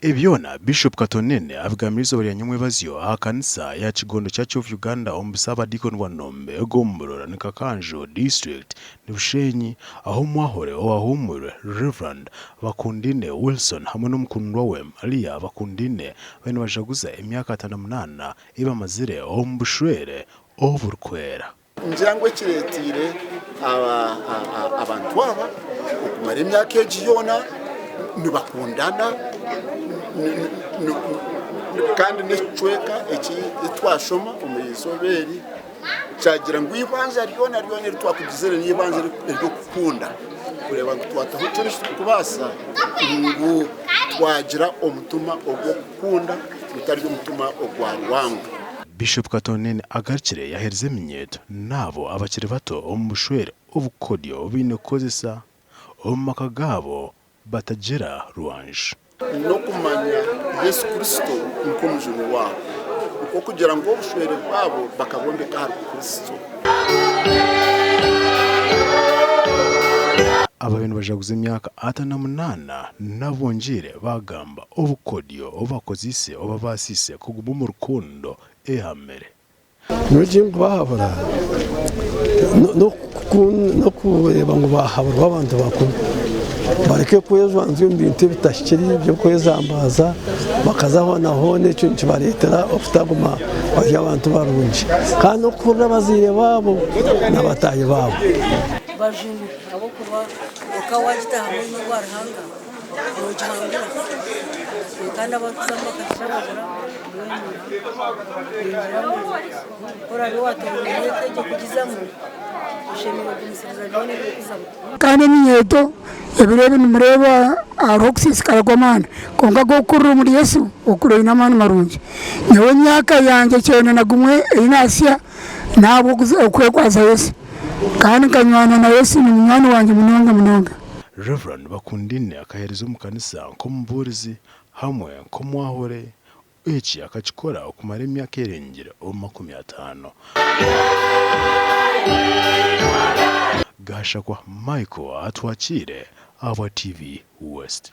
Ebyona Bishop Katonene avugamiriza bari nyumwe bazyo akanisa ya Kigondo Church of Uganda omusaba Deacon wa Nombe Gomborora Nikakanjo District Nibushenyi aho mwahore owahumure Reverend Bakundine Wilson hamwe n'umukundwa we Maria Bakundine bene bajaguza emyaka 58 iba mazire ombushwere oburkwera njangwe kiretire abantu aba okumara emyaka egiyona nibakundana kandi n'icweka iki twashoma umuyisoberi cyagira ngo ibanza ryona twakugizere n'ibanza ryo gukunda kureba ngo twataho turi kubasa ngo twagira omutuma ogwo gukunda utari umutima ogwarwanga. Bishop Katonene agarikire yahereze minyeto nabo abakiri bato omushwere obukodyo binokozesa omumaka gabo batagira ruanje no kumanya Yesu Kristo nk'umujuru wabo uko kugira ngo obushwere bwabo bakabombeka hari Kristo. Aba bintu bajaguza imyaka 58 nabonjire bagamba obukodyo obakozise obabasise kuguma mu rukundo ehambere n'ujimbo bahabura no kureba ngo bahabura abantu bakuru bareke kwezwanze ibintu bitashikiri byo kwezambaza bakazaho naho n'icyo kibaretera ofutaguma bajya abantu barunje kandi okura bazire babo n'abataye babo bajini abo kuba ukawajita hamwe n'warhanga n'ujanga kandi abazamba kashabagura kandi n'inyeto ebirebe nimureba aroxis karagomana konga gokurura muri Yesu okureye n'amani marungi nyewe myaka yanjye cyane nagumwe inasya nabo okwekwaza Yesu kandi kanywana na Yesu ni mwana wanjye munonga. Reverend Bakundine akahereza mu kanisa ko muburizi hamwe ko mwahore iki akakikora okumara emyaka erengera o 50 Gasha kwa Michael atwakire aba TV West.